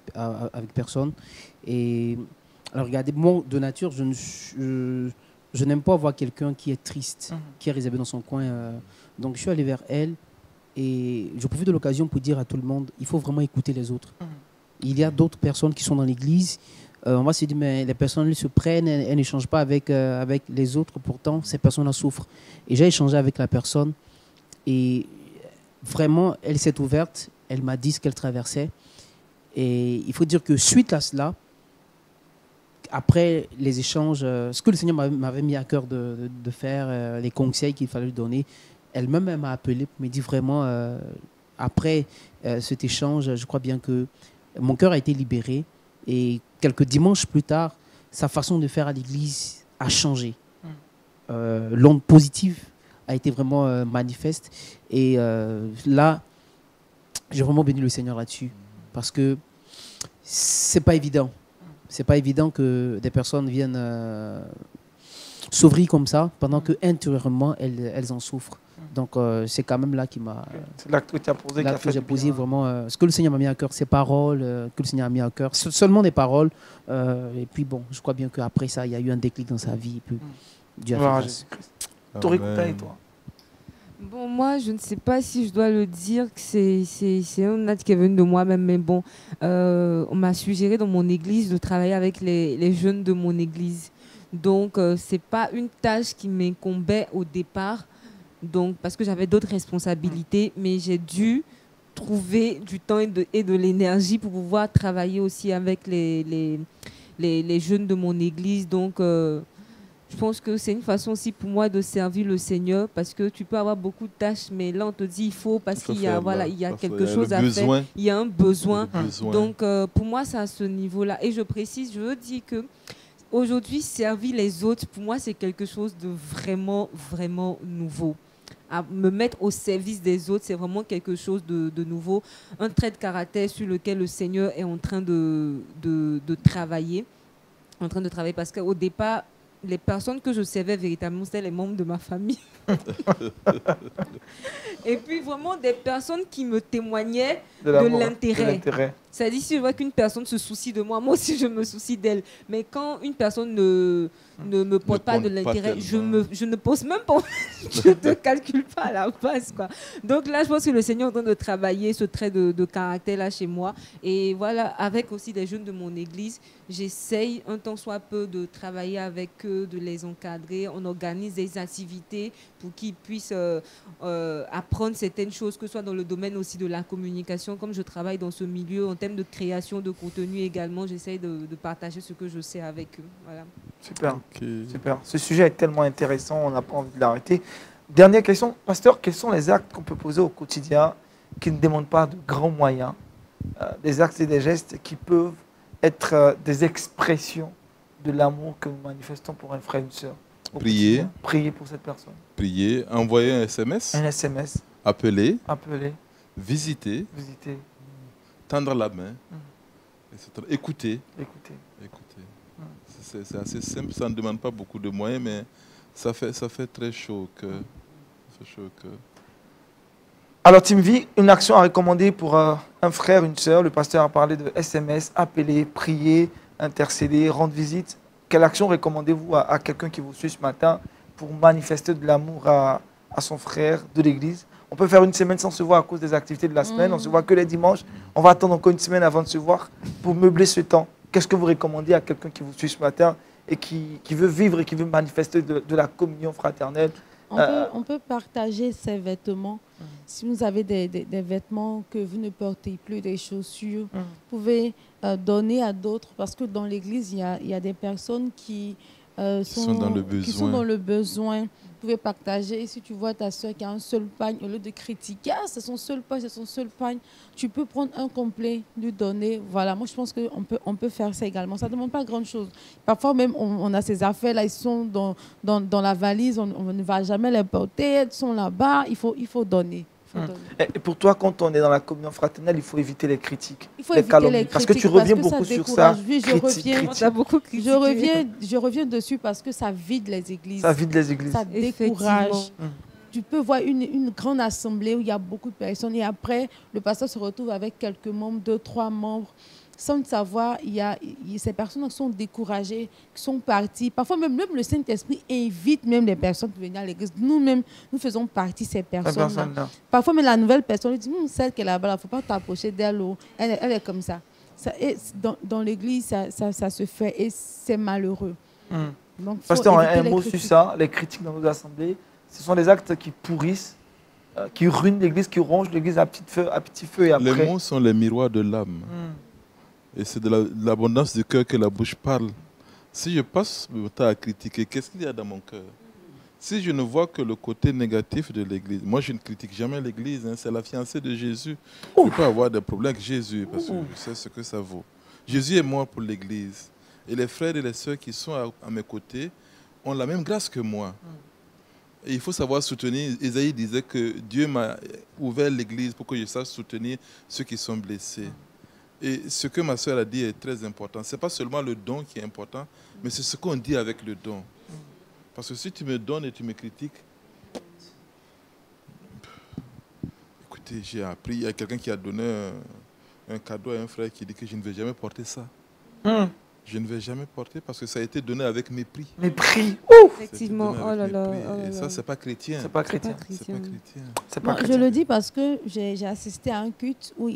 E: avec personne. Et alors, regardez, moi, de nature, je n'aime pas voir quelqu'un qui est triste, qui est réservé dans son coin. Donc, je suis allé vers elle. Et je profite de l'occasion pour dire à tout le monde, il faut vraiment écouter les autres. Il y a d'autres personnes qui sont dans l'église. On va se dire, mais les personnes elles se prennent, elles n'échangent pas avec les autres. Pourtant, ces personnes-là souffrent. Et j'ai échangé avec la personne. Et vraiment, elle s'est ouverte. Elle m'a dit ce qu'elle traversait. Et il faut dire que suite à cela, après les échanges, ce que le Seigneur m'avait mis à cœur de faire, les conseils qu'il fallait lui donner, elle-même m'a appelé pour me dire vraiment, après cet échange, je crois bien que mon cœur a été libéré. Et quelques dimanches plus tard, sa façon de faire à l'église a changé. L'onde positive a été vraiment manifeste. Et là, j'ai vraiment béni le Seigneur là-dessus. Parce que c'est pas évident. C'est pas évident que des personnes viennent s'ouvrir comme ça, pendant que intérieurement, elles en souffrent. Donc, c'est quand même là qui m'a...
A: C'est l'acte que tu as posé,
E: là que j'ai posé vraiment... ce que le Seigneur m'a mis à cœur, ces paroles que le Seigneur a mis à cœur. Seulement des paroles. Et puis, bon, je crois bien qu'après ça, il y a eu un déclic dans sa vie. Et puis, Dieu a fait grâce.
A: Touré Kouda et toi?
C: Bon, moi, je ne sais pas si je dois le dire, que c'est un acte qui est venu de moi-même, mais bon, on m'a suggéré dans mon église de travailler avec les jeunes de mon église. Donc, ce n'est pas une tâche qui m'incombait au départ, donc, parce que j'avais d'autres responsabilités, mais j'ai dû trouver du temps et de l'énergie pour pouvoir travailler aussi avec les jeunes de mon église. Donc, Je pense que c'est une façon aussi pour moi de servir le Seigneur parce que tu peux avoir beaucoup de tâches, mais là on te dit il faut parce qu'il y a, voilà, il y a quelque chose à faire, il y a un besoin. Donc pour moi c'est à ce niveau-là. Et je précise, je veux dire que aujourd'hui servir les autres, pour moi c'est quelque chose de vraiment, vraiment nouveau. À me mettre au service des autres, c'est vraiment quelque chose de nouveau, un trait de caractère sur lequel le Seigneur est en train de travailler. Parce qu'au départ, les personnes que je servais véritablement, c'était les membres de ma famille. Et puis vraiment des personnes qui me témoignaient de l'intérêt. C'est-à-dire si je vois qu'une personne se soucie de moi, moi aussi je me soucie d'elle. Mais quand une personne ne me porte pas de l'intérêt, je ne pense même pas, je ne calcule pas à la base, quoi. Donc là, je pense que le Seigneur est en train de travailler ce trait de caractère là chez moi. Et voilà, avec aussi des jeunes de mon église, j'essaye un temps soit peu de travailler avec eux, de les encadrer. On organise des activités pour qu'ils puissent apprendre certaines choses, que ce soit dans le domaine aussi de la communication. Comme je travaille dans ce milieu, en termes de création de contenu également, j'essaye de partager ce que je sais avec eux. Voilà.
A: Super, super. Ce sujet est tellement intéressant, on n'a pas envie de l'arrêter. Dernière question, pasteur, quels sont les actes qu'on peut poser au quotidien qui ne demandent pas de grands moyens, des actes et des gestes qui peuvent être des expressions de l'amour que nous manifestons pour un frère et une sœur?
B: Prier.
A: Prier pour cette personne.
B: Prier, envoyer un SMS.
A: Un SMS.
B: Appeler.
A: Visiter.
B: Tendre la main. Etc. Écouter. C'est assez simple, ça ne demande pas beaucoup de moyens, mais ça fait très chaud au cœur.
A: Alors, Team Vie, une action à recommander pour un frère, une sœur. Le pasteur a parlé de SMS, appeler, prier, intercéder, rendre visite. Quelle action recommandez-vous à quelqu'un qui vous suit ce matin pour manifester de l'amour à son frère de l'église? On peut faire une semaine sans se voir à cause des activités de la semaine. On ne se voit que les dimanches. On va attendre encore une semaine avant de se voir pour meubler ce temps. Qu'est-ce que vous recommandez à quelqu'un qui vous suit ce matin et qui veut vivre et qui veut manifester de la communion fraternelle?
D: On peut partager ses vêtements. Si vous avez des vêtements que vous ne portez plus, des chaussures, vous pouvez donner à d'autres parce que dans l'église, il y a des personnes qui sont dans le besoin. Vous pouvez partager. Et si tu vois ta soeur qui a un seul pagne, au lieu de critiquer, c'est son seul pagne, tu peux prendre un complet, lui donner. Voilà, moi je pense qu'on peut faire ça également. Ça ne demande pas grand-chose. Parfois même, on a ces affaires-là, ils sont dans la valise, on ne va jamais les porter, elles sont là-bas, il faut donner.
A: Et pour toi, quand on est dans la communion fraternelle, il faut éviter les critiques,
D: les calomnies.
A: Parce que tu reviens beaucoup sur ça.
D: Je reviens dessus parce que ça vide les églises.
A: Ça
D: décourage. Tu peux voir une grande assemblée où il y a beaucoup de personnes et après, le pasteur se retrouve avec quelques membres, 2, 3 membres. Sans le savoir, ces personnes qui sont découragées, qui sont parties. Parfois, même le Saint-Esprit invite même les personnes pour venir à l'église. Nous-mêmes, nous faisons partie de ces personnes-là. Parfois, même la nouvelle personne dit, celle qui est là-bas, il ne faut pas t'approcher d'elle. Elle est comme ça. Et dans l'église, ça se fait et c'est malheureux.
A: Donc, pasteur, un mot sur ça, les critiques dans nos assemblées, ce sont des actes qui pourrissent, qui ruinent l'église, qui rongent l'église à petit feu et après.
B: Les mots sont les miroirs de l'âme. Et c'est de l'abondance du cœur que la bouche parle. Si je passe mon temps à critiquer, qu'est-ce qu'il y a dans mon cœur? Si je ne vois que le côté négatif de l'Église, moi je ne critique jamais l'Église, c'est la fiancée de Jésus. Je peux avoir des problèmes avec Jésus parce que je sais ce que ça vaut. Jésus est mort pour l'Église. Et les frères et les sœurs qui sont à mes côtés ont la même grâce que moi. Et il faut savoir soutenir. Isaïe disait que Dieu m'a ouvert l'Église pour que je sache soutenir ceux qui sont blessés. Et ce que ma soeur a dit est très important. Ce n'est pas seulement le don qui est important, mais c'est ce qu'on dit avec le don. Parce que si tu me donnes et tu me critiques, écoutez, j'ai appris, il y a quelqu'un qui a donné un cadeau à un frère qui dit que je ne vais jamais porter ça. Je ne vais jamais porter parce que ça a été donné avec mépris.
A: Mépris.
C: Effectivement. Oh là là.
B: Et ça, c'est pas chrétien.
A: C'est pas chrétien.
D: Je le dis parce que j'ai assisté à un culte où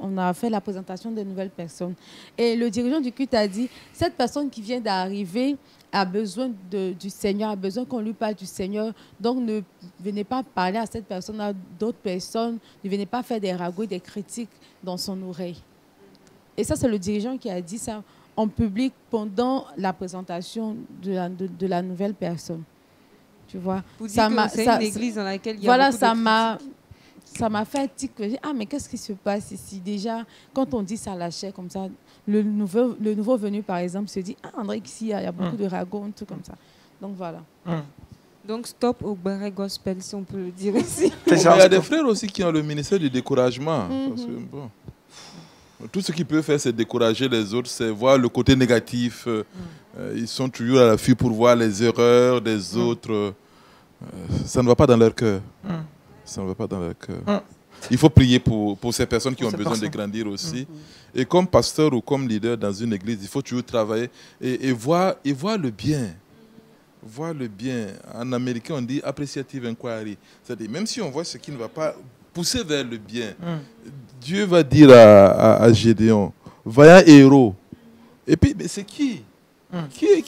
D: on a fait la présentation de nouvelles personnes. Et le dirigeant du culte a dit, cette personne qui vient d'arriver a besoin du Seigneur, a besoin qu'on lui parle du Seigneur. Donc, ne venez pas parler à cette personne, à d'autres personnes. Ne venez pas faire des ragots, des critiques dans son oreille. Et ça, c'est le dirigeant qui a dit ça. en public pendant la présentation de la nouvelle personne. Tu vois,
C: Vous dites que c'est une église dans laquelle il y a
D: voilà,
C: beaucoup de critiques.
D: ça m'a fait tic que ah mais qu'est-ce qui se passe ici déjà quand on dit ça la chair comme ça, le nouveau venu par exemple se dit ah André ici il y a beaucoup de ragots, tout comme ça. Donc voilà.
C: Donc stop au Barré Gospel, si on peut le dire ici.
B: Il y a des frères aussi qui ont le ministère du découragement. Parce que, bon, tout ce qu'ils peuvent faire, c'est décourager les autres, c'est voir le côté négatif. Ils sont toujours à l'affût pour voir les erreurs des autres. Ça ne va pas dans leur cœur. Ça ne va pas dans leur cœur. Il faut prier pour ces personnes qui ont besoin de grandir aussi. Et comme pasteur ou comme leader dans une église, il faut toujours travailler et voir le bien. Voir le bien. En américain, on dit appreciative inquiry. C'est-à-dire, même si on voit ce qui ne va pas, pousser vers le bien. Dieu va dire à Gédéon, vaillant héros. Et puis, mais c'est qui? Qui est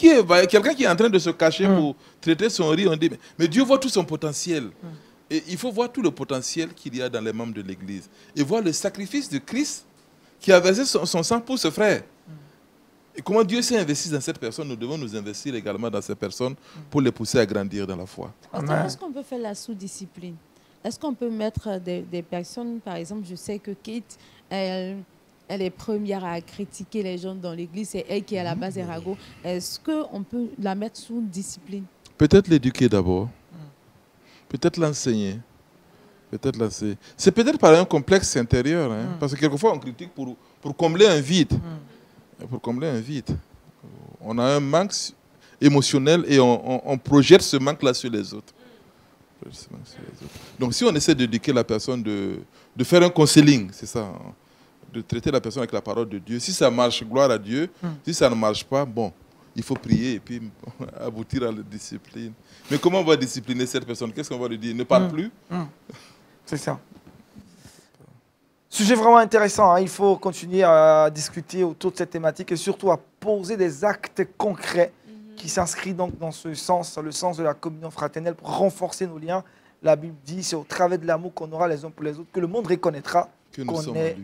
B: quelqu'un qui est en train de se cacher pour traiter son riz? On dit, mais Dieu voit tout son potentiel. Et il faut voir tout le potentiel qu'il y a dans les membres de l'Église. Et voir le sacrifice de Christ qui a versé son sang pour ce frère. Et comment Dieu s'est investi dans cette personne, nous devons nous investir également dans ces personnes pour les pousser à grandir dans la foi.
D: Est-ce qu'on peut faire la sous-discipline? Est-ce qu'on peut mettre des personnes, par exemple, je sais que Kate, elle est première à critiquer les gens dans l'église, c'est elle qui est à la base des ragots. Est-ce qu'on peut la mettre sous discipline?
B: Peut-être l'éduquer d'abord. Peut-être l'enseigner. C'est peut-être par un complexe intérieur. Parce que quelquefois, on critique pour combler un vide. Pour combler un vide. On a un manque émotionnel et on projette ce manque-là sur les autres. Donc, si on essaie d'éduquer la personne, de faire un counseling, c'est ça, de traiter la personne avec la parole de Dieu. Si ça marche, gloire à Dieu. Si ça ne marche pas, bon, il faut prier et puis aboutir à la discipline. Mais comment on va discipliner cette personne? Qu'est-ce qu'on va lui dire? Ne parle plus?
A: C'est ça. Sujet vraiment intéressant. Il faut continuer à discuter autour de cette thématique et surtout à poser des actes concrets qui s'inscrivent donc dans ce sens, le sens de la communion fraternelle pour renforcer nos liens. La Bible dit, c'est au travers de l'amour qu'on aura les uns pour les autres que le monde reconnaîtra qu'on est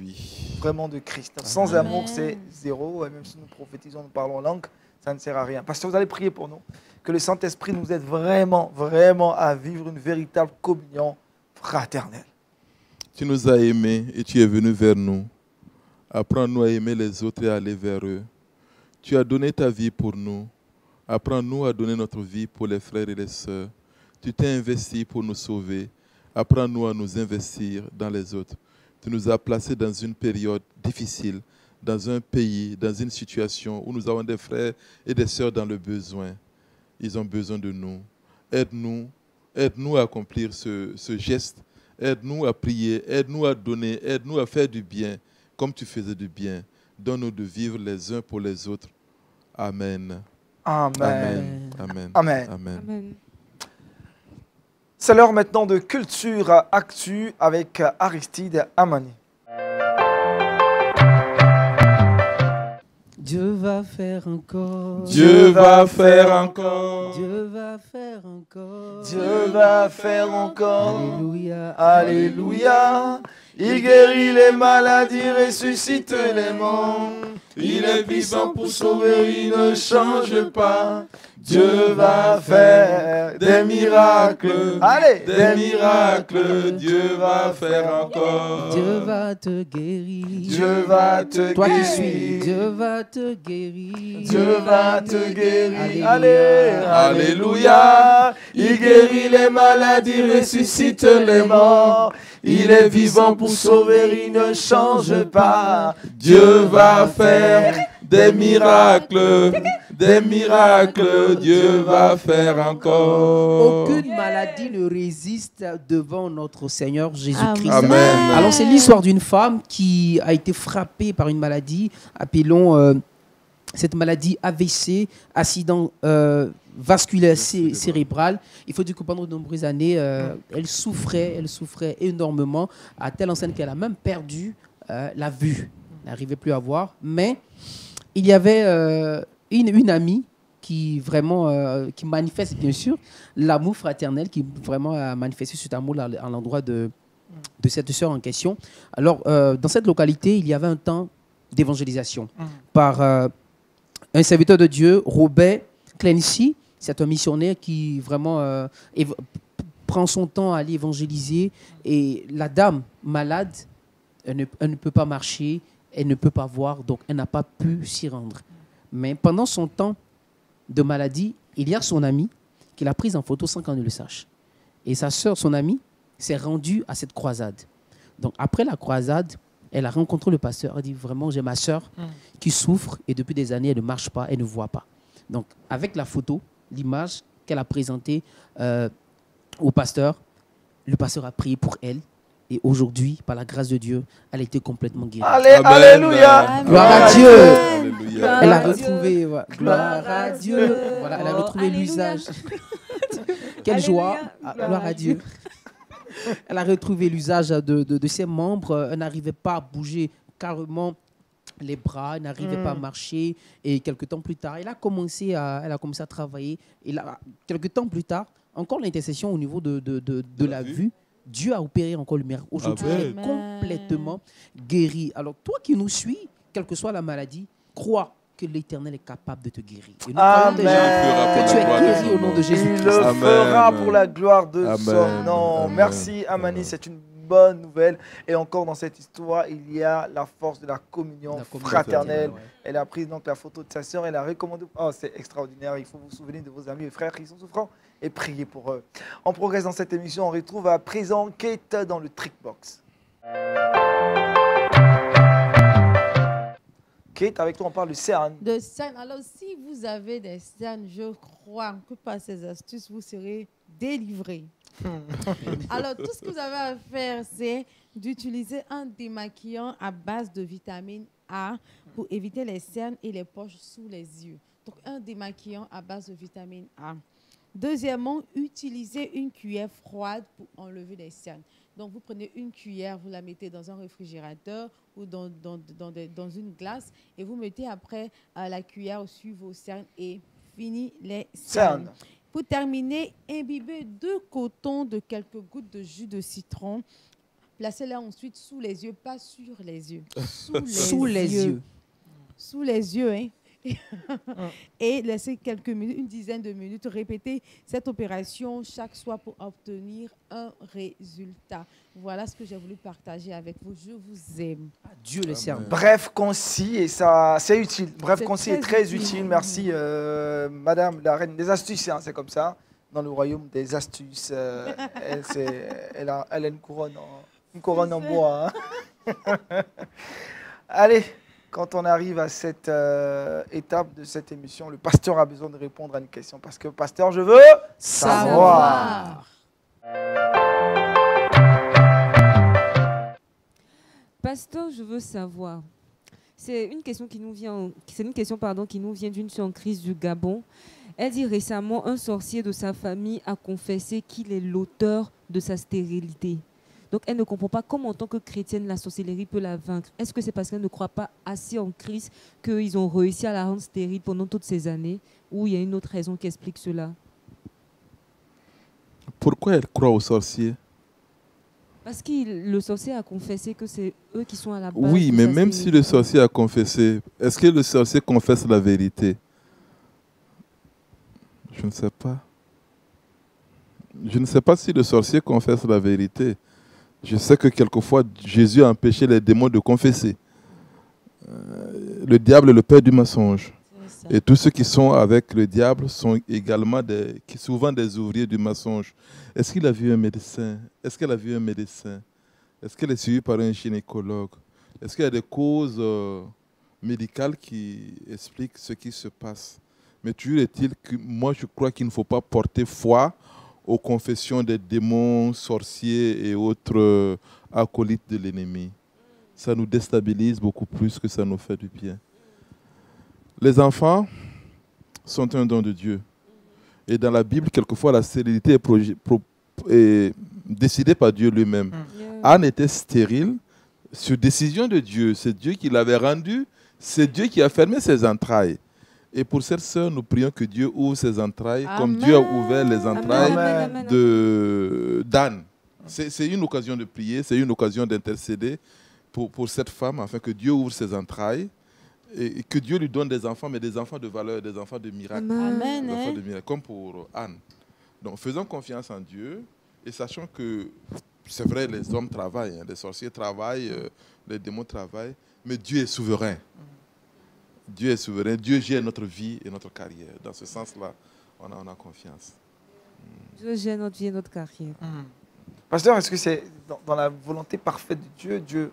A: vraiment de Christ. Sans amour, c'est zéro. Et même si nous prophétisons, nous parlons langue, ça ne sert à rien. Parce que vous allez prier pour nous, que le Saint-Esprit nous aide vraiment, vraiment à vivre une véritable communion fraternelle.
B: Tu nous as aimés et tu es venu vers nous. Apprends-nous à aimer les autres et à aller vers eux. Tu as donné ta vie pour nous. Apprends-nous à donner notre vie pour les frères et les sœurs. Tu t'es investi pour nous sauver. Apprends-nous à nous investir dans les autres. Tu nous as placés dans une période difficile, dans un pays, dans une situation où nous avons des frères et des sœurs dans le besoin. Ils ont besoin de nous. Aide-nous à accomplir ce geste. Aide-nous à prier, aide-nous à donner, aide-nous à faire du bien, comme tu faisais du bien. Donne-nous de vivre les uns pour les autres. Amen.
A: Amen.
B: Amen.
A: Amen.
B: Amen.
C: Amen.
A: C'est l'heure maintenant de Culture Actu avec Aristide Amani.
E: Dieu va faire encore.
B: Dieu va faire encore.
E: Dieu va faire encore.
A: Dieu va faire encore.
E: Alléluia.
A: Alléluia. Il guérit les maladies, ressuscite les morts. Il est puissant pour sauver, il ne change pas. Dieu va faire des miracles. Allez,
B: Des miracles, Dieu va faire encore.
E: Dieu va te guérir.
A: Dieu va te
E: Toi qui
A: guérir.
E: suis, Dieu va te guérir.
A: Dieu va te guérir.
E: Alléluia.
A: Allez, alléluia. Il guérit les maladies, ressuscite les morts. Il est vivant pour sauver, il ne change pas.
B: Dieu va faire des miracles. Des miracles, Dieu va faire encore.
E: Aucune maladie ne résiste devant notre Seigneur Jésus-Christ.
B: Amen.
E: Alors c'est l'histoire d'une femme qui a été frappée par une maladie, appelons cette maladie AVC, accident vasculaire cérébral. Il faut dire que pendant de nombreuses années, elle souffrait énormément, à telle enseigne qu'elle a même perdu la vue. Elle n'arrivait plus à voir. Mais il y avait une amie qui vraiment qui manifeste bien sûr l'amour fraternel, qui vraiment a manifesté cet amour à l'endroit de cette sœur en question. Alors, dans cette localité, il y avait un temps d'évangélisation par un serviteur de Dieu, Robert Clancy. C'est un missionnaire qui vraiment prend son temps à aller évangéliser. Et la dame malade, elle ne peut pas marcher, elle ne peut pas voir, donc elle n'a pas pu s'y rendre. Mais pendant son temps de maladie, il y a son ami qui l'a prise en photo sans qu'on ne le sache. Et sa sœur, son amie, s'est rendue à cette croisade. Donc après la croisade, elle a rencontré le pasteur. Elle a dit, vraiment, j'ai ma sœur qui souffre et depuis des années, elle ne marche pas, elle ne voit pas. Donc avec la photo, l'image qu'elle a présentée au pasteur, le pasteur a prié pour elle. Et aujourd'hui, par la grâce de Dieu, elle a été complètement guérie.
A: Allez, alléluia.
E: Gloire à Dieu.
B: Alléluia.
E: Elle a retrouvé, gloire à Dieu. Voilà, elle a retrouvé l'usage. Quelle joie. Gloire à Dieu. Elle a retrouvé l'usage de ses membres. Elle n'arrivait pas à bouger carrément les bras, elle n'arrivait pas à marcher. Et quelques temps plus tard, elle a commencé à travailler. Et là, quelques temps plus tard, encore l'intercession au niveau de la vue. Dieu a opéré encore le miracle. Aujourd'hui, elle est complètement guérie. Alors, toi qui nous suis, quelle que soit la maladie, crois que l'Éternel est capable de te guérir. Et nous croyons déjà que tu es guéri au nom de Jésus.
A: Il le fera pour la gloire de son nom. Merci, Amani. C'est une bonne nouvelle. Et encore dans cette histoire, il y a la force de la communion fraternelle. Ouais. Elle a pris donc la photo de sa sœur. Elle a recommandé. Oh, c'est extraordinaire. Il faut vous souvenir de vos amis et frères qui sont souffrants et prier pour eux. On progresse dans cette émission. On retrouve à présent Kate dans le Trickbox. Kate, avec toi, on parle de cernes.
D: De cernes. Alors, si vous avez des cernes, je crois que par ces astuces, vous serez délivrés. Alors, tout ce que vous avez à faire, c'est d'utiliser un démaquillant à base de vitamine A pour éviter les cernes et les poches sous les yeux. Donc, un démaquillant à base de vitamine A. Deuxièmement, utilisez une cuillère froide pour enlever les cernes. Donc, vous prenez une cuillère, vous la mettez dans un réfrigérateur ou dans une glace et vous mettez après la cuillère sur vos cernes et fini les cernes. Pour terminer, imbibez 2 cotons de quelques gouttes de jus de citron. Placez-les ensuite sous les yeux, pas sur les yeux. Sous les yeux. Sous les yeux, hein. Et laissez quelques minutes, une dizaine de minutes, répétez cette opération chaque soir pour obtenir un résultat. Voilà ce que j'ai voulu partager avec vous. Je vous aime.
E: Dieu le serve.
A: Bref, concis, et ça, c'est utile. Bref, concis et très utile. Merci, Madame la Reine des Astuces. Hein, c'est comme ça, dans le royaume des astuces. Elle a une couronne en bois. Hein. Allez. Quand on arrive à cette étape de cette émission, le pasteur a besoin de répondre à une question. Parce que, pasteur, je veux savoir.
C: Pasteur, je veux savoir. C'est une question qui nous vient, qui nous vient d'une sœur en crise du Gabon. Elle dit récemment, un sorcier de sa famille a confessé qu'il est l'auteur de sa stérilité. Donc, elle ne comprend pas comment, en tant que chrétienne, la sorcellerie peut la vaincre. Est-ce que c'est parce qu'elle ne croit pas assez en Christ qu'ils ont réussi à la rendre stérile pendant toutes ces années, ou il y a une autre raison qui explique cela?
B: Pourquoi elle croit aux sorciers?
C: Parce que le sorcier a confessé que c'est eux qui sont à la base.
B: Oui, mais même si le sorcier a confessé, est-ce que le sorcier confesse la vérité? Je ne sais pas. Je ne sais pas si le sorcier confesse la vérité. Je sais que quelquefois, Jésus a empêché les démons de confesser. Le diable est le père du mensonge. Et tous ceux qui sont avec le diable sont également souvent des ouvriers du mensonge. Est-ce qu'il a vu un médecin? Est-ce qu'elle a vu un médecin? Est-ce qu'elle est suivie par un gynécologue? Est-ce qu'il y a des causes médicales qui expliquent ce qui se passe? Mais toujours est-il que moi, je crois qu'il ne faut pas porter foi aux confessions des démons, sorciers et autres acolytes de l'ennemi. Ça nous déstabilise beaucoup plus que ça nous fait du bien. Les enfants sont un don de Dieu. Et dans la Bible, quelquefois, la stérilité est décidée par Dieu lui-même. Anne était stérile sur décision de Dieu. C'est Dieu qui l'avait rendue. C'est Dieu qui a fermé ses entrailles. Et pour cette sœur, nous prions que Dieu ouvre ses entrailles. Amen. Comme Dieu a ouvert les entrailles d'Anne. C'est une occasion de prier, c'est une occasion d'intercéder pour cette femme, afin que Dieu ouvre ses entrailles Et que Dieu lui donne des enfants, mais des enfants de valeur, des enfants de miracle.
D: Amen.
B: Des enfants
D: Hein?
B: de miracle, comme pour Anne. Donc faisons confiance en Dieu et sachant que c'est vrai, les hommes travaillent, hein, les sorciers travaillent, les démons travaillent, mais Dieu est souverain. Dieu est souverain, Dieu gère notre vie et notre carrière. Dans ce sens-là, on a confiance.
C: Dieu gère notre vie et notre carrière.
A: Pasteur, est-ce que c'est dans la volonté parfaite de Dieu,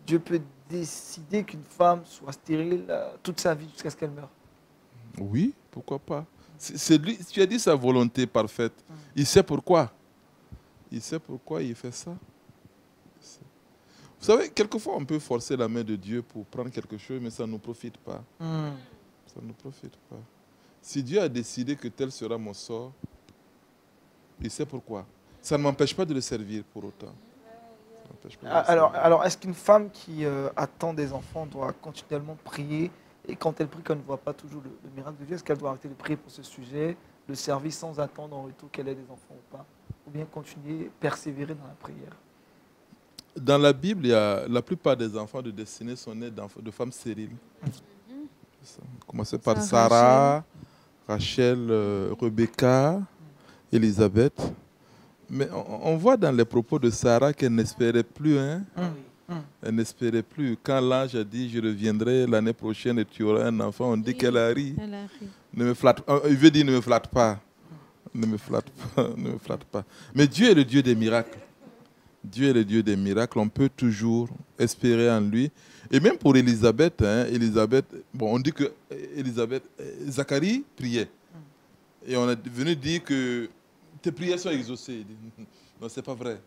A: Dieu peut décider qu'une femme soit stérile toute sa vie jusqu'à ce qu'elle meure?
B: Oui, pourquoi pas. C'est lui, tu as dit sa volonté parfaite. Il sait pourquoi. Il sait pourquoi il fait ça. Vous savez, quelquefois on peut forcer la main de Dieu pour prendre quelque chose, mais ça ne nous profite pas. Ça ne nous profite pas. Si Dieu a décidé que tel sera mon sort, il sait pourquoi. Ça ne m'empêche pas de le servir pour autant.
A: Alors est-ce qu'une femme qui attend des enfants doit continuellement prier et quand elle prie, qu'elle ne voit pas toujours le miracle de Dieu, est-ce qu'elle doit arrêter de prier pour ce sujet, le servir sans attendre en retour qu'elle ait des enfants ou pas? Ou bien continuer, persévérer dans la prière?
B: Dans la Bible, la plupart des enfants de destinée sont nés de femmes stériles. Commencez par Sarah, Rachel, Rebecca, Élisabeth. Mais on voit dans les propos de Sarah qu'elle n'espérait plus. Hein? Elle n'espérait plus. Quand l'ange a dit « Je reviendrai l'année prochaine et tu auras un enfant », on dit qu'elle a ri. Ne me flatte, il veut dire « Ne me flatte pas ». Ne me flatte pas, ne me flatte pas. Mais Dieu est le Dieu des miracles. Dieu est le Dieu des miracles. On peut toujours espérer en lui. Et même pour Élisabeth, hein, bon, on dit que Zacharie priait. Et on est venu dire que tes prières sont exaucées. Il dit, non, c'est pas vrai.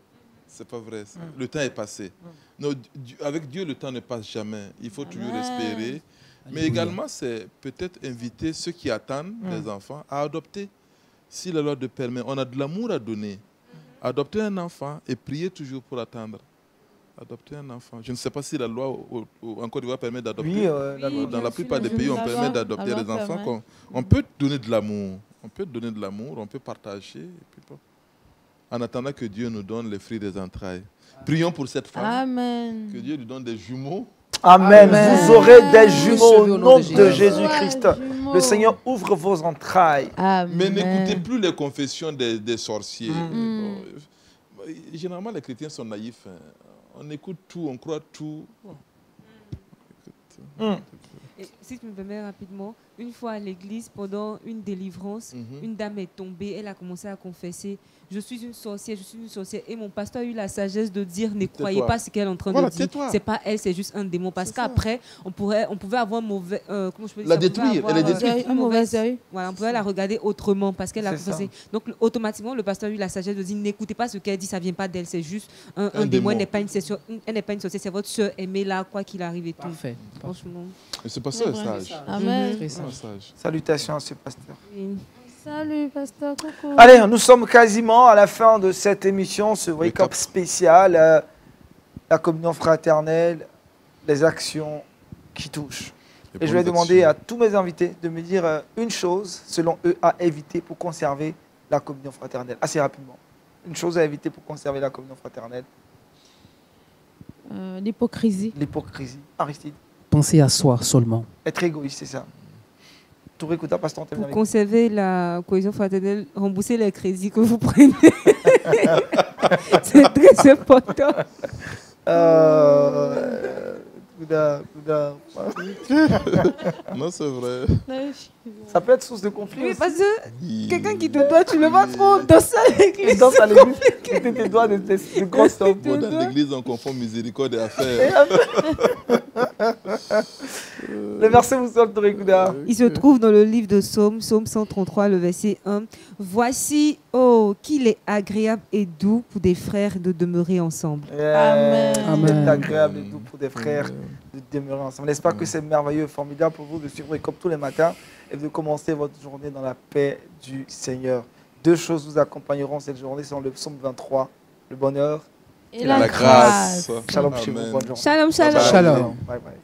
B: C'est pas vrai. Le temps est passé. Non, avec Dieu, le temps ne passe jamais. Il faut toujours espérer. Mais également, c'est peut-être inviter ceux qui attendent des enfants à adopter. Si la loi le permet, on a de l'amour à donner. Adopter un enfant et prier toujours pour attendre. Adopter un enfant. Je ne sais pas si la loi en Côte d'Ivoire permet d'adopter.
A: Oui,
B: dans la plupart des pays, on permet d'adopter les enfants. On peut donner de l'amour. On peut donner de l'amour, on peut partager. Et puis, bon. En attendant que Dieu nous donne les fruits des entrailles. Prions pour cette femme.
D: Amen.
B: Que Dieu lui donne des jumeaux.
A: Amen.
D: Amen.
A: Vous aurez des jumeaux au nom de
E: Jésus.
A: Jésus-Christ. Le Seigneur ouvre vos entrailles.
D: Amen.
B: Mais n'écoutez plus les confessions des sorciers. Bon, généralement, les chrétiens sont naïfs. Hein. On écoute tout, on croit tout.
C: Et si tu me permets rapidement, une fois à l'église, pendant une délivrance, une dame est tombée, elle a commencé à confesser « Je suis une sorcière, je suis une sorcière ». Et mon pasteur a eu la sagesse de dire « Ne croyez pas ce qu'elle est en train de dire. C'est pas elle, c'est juste un démon. » Parce qu'après, on pouvait avoir un mauvais... comment je peux dire
B: La
C: ça,
B: détruire, elle est détruite.
D: Un mauvais œil.
C: Voilà, on pouvait la regarder autrement parce qu'elle a
A: C'est
C: confessé. Donc automatiquement, le pasteur a eu la sagesse de dire « N'écoutez pas ce qu'elle dit, ça vient pas d'elle, c'est juste un démon.
B: démon.
C: Elle n'est pas une sorcière, c'est votre soeur, aimez-la, quoi qu'il arrive et tout. »
E: Parfait.
C: Franchement.
B: Mais c'est pas ça, sage.
D: Amen.
E: Très
B: C'est
E: sage.
B: pas sage.
A: Salutations à ce pasteur.
C: Oui.
D: Salut, pasteur. Coucou.
A: Allez, nous sommes quasiment à la fin de cette émission, ce Wake Up spécial. La communion fraternelle, les actions qui touchent. Et je vais demander à tous mes invités de me dire une chose, selon eux, à éviter pour conserver la communion fraternelle. Assez rapidement. Une chose à éviter pour conserver la communion fraternelle.
D: L'hypocrisie.
A: L'hypocrisie. Aristide.
E: Pensez à soi seulement.
A: Être égoïste, c'est ça. Touré Kouta, pasteur, on termine
C: Pour
A: avec
C: conserver la cohésion fraternelle, remboursez les crédits que vous prenez. C'est très important.
A: Kouda.
B: Non, c'est vrai.
A: Ça peut être source de conflit
C: Oui,
A: aussi.
C: parce que quelqu'un qui te doit, tu le vas trop danser à
A: Et
C: l'église.
A: dans à l'église, tu tes doigts de grosses sommes.
B: Bon, dans l'église, on confond miséricorde et affaire.
A: Le verset vous sort, Touré Kouda.
C: Il se trouve dans le livre de Psaume, Psaume 133, le verset 1. Voici, oh, qu'il est agréable et doux pour des frères de demeurer ensemble.
D: Amen.
A: C'est agréable et doux pour des frères de demeurer ensemble. N'est-ce pas que c'est merveilleux, formidable pour vous de suivre comme tous les matins et de commencer votre journée dans la paix du Seigneur. Deux choses vous accompagneront cette journée, c'est le psaume 23, le bonheur
D: Et
B: La grâce.
A: Shalom chez
B: Amen.
A: vous, bonne journée.
C: Shalom, shalom.
E: Shalom.
A: Bye bye.